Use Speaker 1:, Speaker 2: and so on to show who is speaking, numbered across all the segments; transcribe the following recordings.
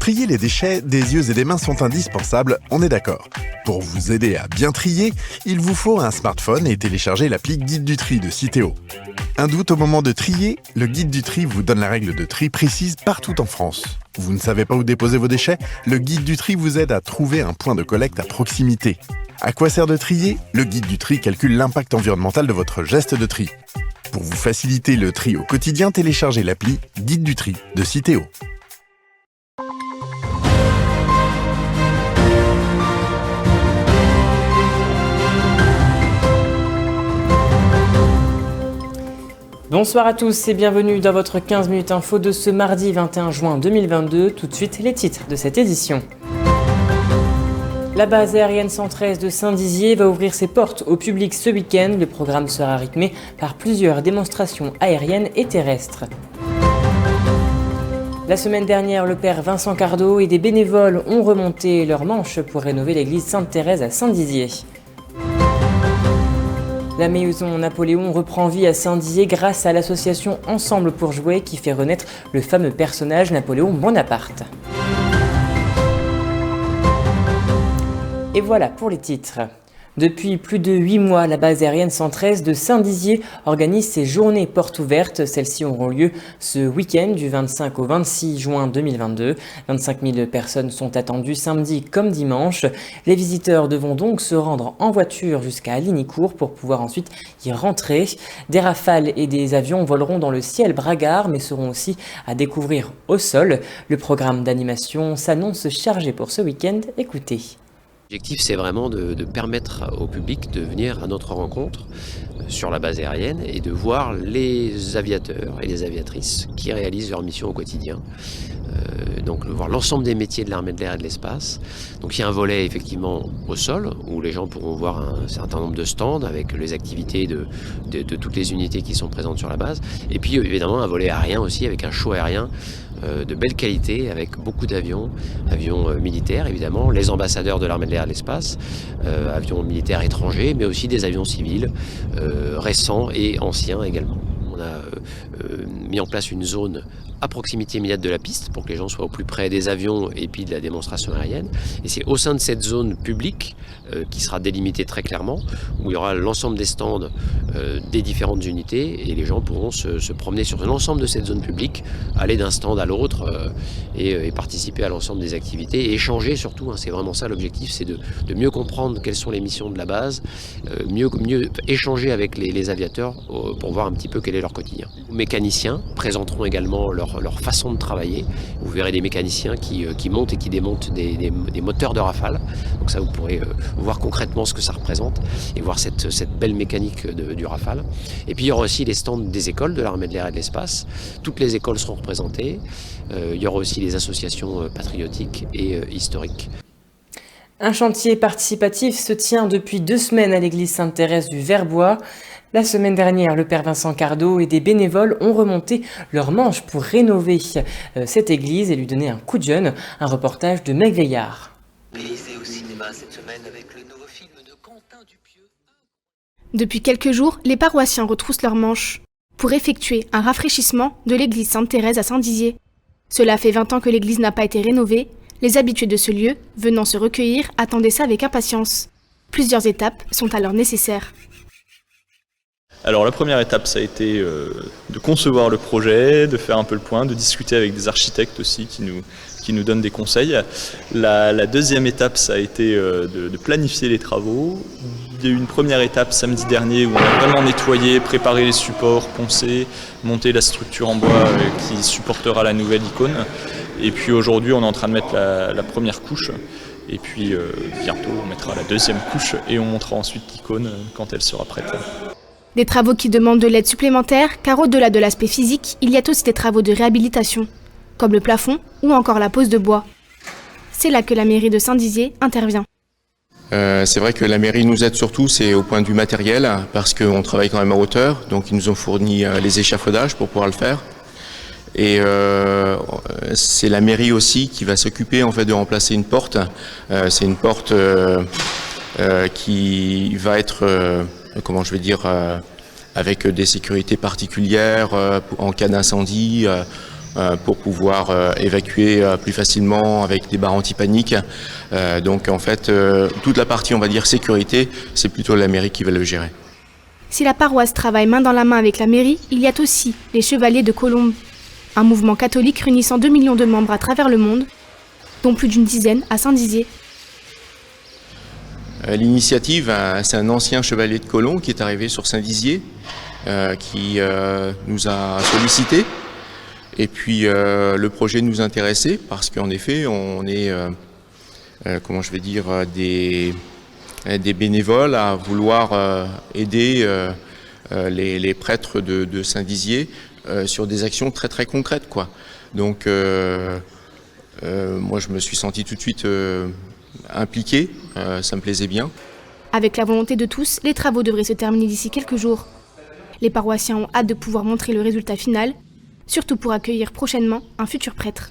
Speaker 1: trier les déchets, des yeux et des mains sont indispensables, on est d'accord. Pour vous aider à bien trier, il vous faut un smartphone et télécharger l'appli Guide du tri de Citeo. Un doute au moment de trier? Le Guide du tri vous donne la règle de tri précise partout en France. Vous ne savez pas où déposer vos déchets? Le Guide du tri vous aide à trouver un point de collecte à proximité. À quoi sert de trier? Le Guide du tri calcule l'impact environnemental de votre geste de tri. Pour vous faciliter le tri au quotidien, téléchargez l'appli Guide du tri de Citeo.
Speaker 2: Bonsoir à tous et bienvenue dans votre 15 minutes info de ce mardi 21 juin 2022. Tout de suite, les titres de cette édition. La base aérienne 113 de Saint-Dizier va ouvrir ses portes au public ce week-end. Le programme sera rythmé par plusieurs démonstrations aériennes et terrestres. La semaine dernière, le père Vincent Cardot et des bénévoles ont remonté leurs manches pour rénover l'église Sainte-Thérèse à Saint-Dizier. La maison Napoléon reprend vie à Saint-Dizier grâce à l'association Ensemble pour jouer qui fait renaître le fameux personnage Napoléon Bonaparte. Et voilà pour les titres. Depuis plus de 8 mois, la base aérienne 113 de Saint-Dizier organise ses journées portes ouvertes. Celles-ci auront lieu ce week-end du 25 au 26 juin 2022. 25 000 personnes sont attendues samedi comme dimanche. Les visiteurs devront donc se rendre en voiture jusqu'à Lignicourt pour pouvoir ensuite y rentrer. Des rafales et des avions voleront dans le ciel bragard mais seront aussi à découvrir au sol. Le programme d'animation s'annonce chargé pour ce week-end. Écoutez.
Speaker 3: L'objectif, c'est vraiment de permettre au public de venir à notre rencontre sur la base aérienne et de voir les aviateurs et les aviatrices qui réalisent leur mission au quotidien. Donc voir l'ensemble des métiers de l'armée de l'air et de l'espace. Donc il y a un volet effectivement au sol où les gens pourront voir un certain nombre de stands avec les activités de toutes les unités qui sont présentes sur la base. Et puis évidemment un volet aérien aussi avec un show aérien de belle qualité avec beaucoup d'avions, avions militaires évidemment, les ambassadeurs de l'armée de l'air et de l'espace, avions militaires étrangers mais aussi des avions civils récents et anciens également. On a mis en place une zone à proximité immédiate de la piste pour que les gens soient au plus près des avions et puis de la démonstration aérienne. Et c'est au sein de cette zone publique qui sera délimitée très clairement, où il y aura l'ensemble des stands des différentes unités et les gens pourront se promener sur l'ensemble de cette zone publique, aller d'un stand à l'autre et participer à l'ensemble des activités et échanger surtout. C'est vraiment ça l'objectif, c'est de mieux comprendre quelles sont les missions de la base, mieux échanger avec les aviateurs pour voir un petit peu quel est leur quotidien. Les mécaniciens présenteront également leur façon de travailler. Vous verrez des mécaniciens qui montent et qui démontent des moteurs de Rafale. Donc ça, vous pourrez voir concrètement ce que ça représente et voir cette belle mécanique du Rafale. Et puis il y aura aussi les stands des écoles de l'armée de l'air et de l'espace. Toutes les écoles seront représentées. Il y aura aussi les associations patriotiques et historiques.
Speaker 2: Un chantier participatif se tient depuis 2 semaines à l'église Sainte-Thérèse du Verbois. La semaine dernière, le père Vincent Cardot et des bénévoles ont remonté leurs manches pour rénover cette église et lui donner un coup de jeune. Un reportage de Meg Veillard.
Speaker 4: Au cinéma cette semaine avec le nouveau film de Quentin Dupieux.
Speaker 5: Depuis quelques jours, les paroissiens retroussent leurs manches pour effectuer un rafraîchissement de l'église Sainte-Thérèse à Saint-Dizier. Cela fait 20 ans que l'église n'a pas été rénovée. Les habitués de ce lieu, venant se recueillir, attendaient ça avec impatience. Plusieurs étapes sont alors nécessaires.
Speaker 6: Alors la première étape, ça a été de concevoir le projet, de faire un peu le point, de discuter avec des architectes aussi qui nous donnent des conseils. La deuxième étape, ça a été de planifier les travaux. Il y a eu une première étape samedi dernier où on a vraiment nettoyé, préparé les supports, poncé, monté la structure en bois qui supportera la nouvelle icône. Et puis aujourd'hui, on est en train de mettre la première couche. Et puis bientôt, on mettra la deuxième couche et on montera ensuite l'icône quand elle sera prête.
Speaker 5: Des travaux qui demandent de l'aide supplémentaire, car au-delà de l'aspect physique, il y a aussi des travaux de réhabilitation, comme le plafond ou encore la pose de bois. C'est là que la mairie de Saint-Dizier intervient.
Speaker 7: C'est vrai que la mairie nous aide surtout, c'est au point du matériel, parce qu'on travaille quand même à hauteur, donc ils nous ont fourni les échafaudages pour pouvoir le faire. Et c'est la mairie aussi qui va s'occuper en fait de remplacer une porte. C'est une porte qui va être, avec des sécurités particulières en cas d'incendie. pour pouvoir évacuer plus facilement avec des barres anti-panique. Donc en fait, toute la partie, on va dire, sécurité, c'est plutôt la mairie qui va le gérer.
Speaker 5: Si la paroisse travaille main dans la main avec la mairie, il y a aussi les Chevaliers de Colombe, un mouvement catholique réunissant 2 millions de membres à travers le monde, dont plus d'une dizaine à Saint-Dizier.
Speaker 7: L'initiative, c'est un ancien chevalier de Colombe qui est arrivé sur Saint-Dizier, qui nous a sollicité. Et puis le projet nous intéressait parce qu'en effet, on est, des bénévoles à vouloir aider les prêtres de Saint-Dizier sur des actions très très concrètes, quoi. Donc moi je me suis senti tout de suite impliqué, ça me plaisait bien.
Speaker 5: Avec la volonté de tous, les travaux devraient se terminer d'ici quelques jours. Les paroissiens ont hâte de pouvoir montrer le résultat final, surtout pour accueillir prochainement un futur prêtre.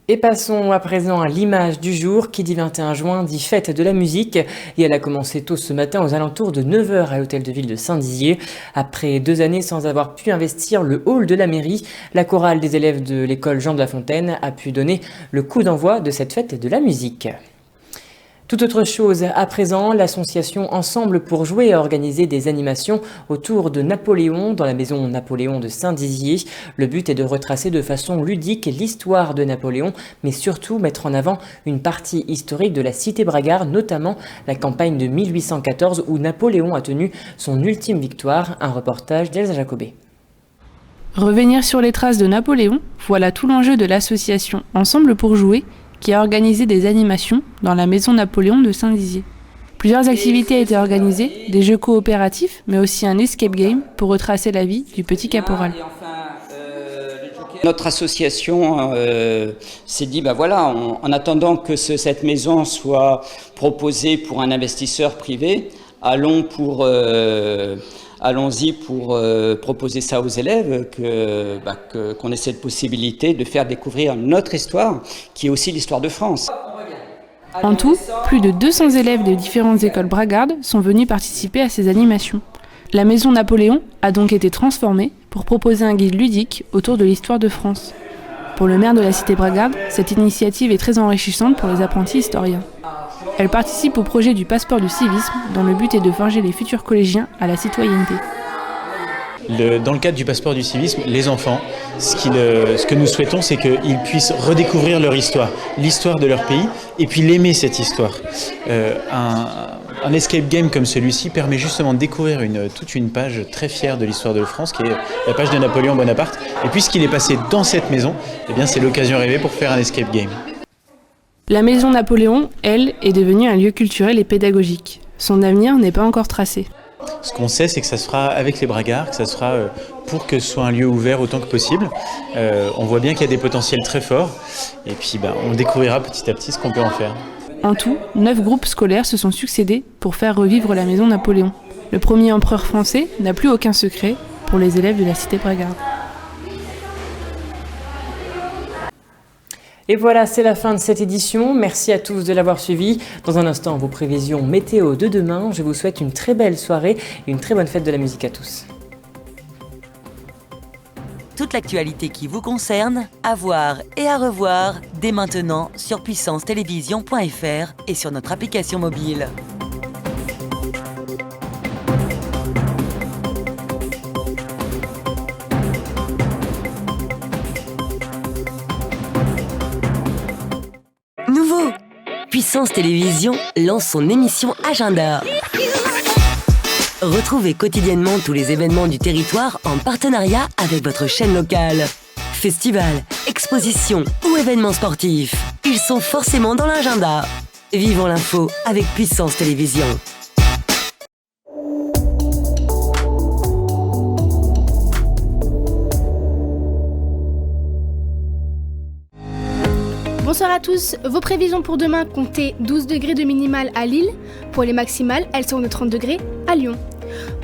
Speaker 2: Et passons à présent à l'image du jour. Qui dit 21 juin dit fête de la musique. Et elle a commencé tôt ce matin aux alentours de 9h à l'hôtel de ville de Saint-Dizier. Après 2 années sans avoir pu investir le hall de la mairie, la chorale des élèves de l'école Jean de La Fontaine a pu donner le coup d'envoi de cette fête de la musique. Tout autre chose, à présent, l'association Ensemble pour jouer a organisé des animations autour de Napoléon dans la maison Napoléon de Saint-Dizier. Le but est de retracer de façon ludique l'histoire de Napoléon, mais surtout mettre en avant une partie historique de la cité bragarde, notamment la campagne de 1814 où Napoléon a tenu son ultime victoire. Un reportage d'Elsa Jacobet.
Speaker 8: Revenir sur les traces de Napoléon, voilà tout l'enjeu de l'association Ensemble pour jouer, qui a organisé des animations dans la maison Napoléon de Saint-Dizier. Plusieurs activités étaient organisées, des jeux coopératifs, mais aussi un escape game pour retracer la vie du petit caporal.
Speaker 9: Notre association s'est dit, en attendant que cette maison soit proposée pour un investisseur privé, allons-y pour proposer ça aux élèves, qu'on ait cette possibilité de faire découvrir notre histoire, qui est aussi l'histoire de France.
Speaker 8: En tout, plus de 200 élèves de différentes écoles bragardes sont venus participer à ces animations. La maison Napoléon a donc été transformée pour proposer un guide ludique autour de l'histoire de France. Pour le maire de la cité bragarde, cette initiative est très enrichissante pour les apprentis historiens. Elle participe au projet du passeport du civisme, dont le but est de forger les futurs collégiens à la citoyenneté.
Speaker 10: Dans le cadre du passeport du civisme, les enfants, ce que nous souhaitons, c'est qu'ils puissent redécouvrir leur histoire, l'histoire de leur pays, et puis l'aimer cette histoire. Un escape game comme celui-ci permet justement de découvrir toute une page très fière de l'histoire de France, qui est la page de Napoléon Bonaparte. Et puisqu'il est passé dans cette maison, c'est l'occasion rêvée pour faire un escape game.
Speaker 8: La maison Napoléon, elle, est devenue un lieu culturel et pédagogique. Son avenir n'est pas encore tracé.
Speaker 10: Ce qu'on sait, c'est que ça se fera avec les bragards, que ça se fera pour que ce soit un lieu ouvert autant que possible. On voit bien qu'il y a des potentiels très forts, et puis on découvrira petit à petit ce qu'on peut en faire.
Speaker 8: En tout, 9 groupes scolaires se sont succédés pour faire revivre la maison Napoléon. Le premier empereur français n'a plus aucun secret pour les élèves de la cité bragarde.
Speaker 2: Et voilà, c'est la fin de cette édition. Merci à tous de l'avoir suivi. Dans un instant, vos prévisions météo de demain. Je vous souhaite une très belle soirée et une très bonne fête de la musique à tous.
Speaker 4: Toute l'actualité qui vous concerne, à voir et à revoir dès maintenant sur puissancetélévision.fr et sur notre application mobile. Nouveau, Puissance Télévision lance son émission Agenda. Retrouvez quotidiennement tous les événements du territoire en partenariat avec votre chaîne locale. Festivals, expositions ou événements sportifs, ils sont forcément dans l'agenda. Vivons l'info avec Puissance Télévision.
Speaker 5: Bonsoir à tous, vos prévisions pour demain comptez 12 degrés de minimale à Lille. Pour les maximales, elles seront de 30 degrés à Lyon.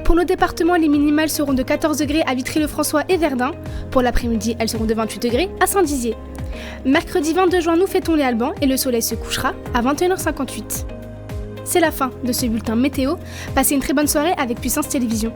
Speaker 5: Pour nos départements, les minimales seront de 14 degrés à Vitry-le-François et Verdun. Pour l'après-midi, elles seront de 28 degrés à Saint-Dizier. Mercredi 22 juin, nous fêtons les Albans et le soleil se couchera à 21h58. C'est la fin de ce bulletin météo. Passez une très bonne soirée avec Puissance Télévision.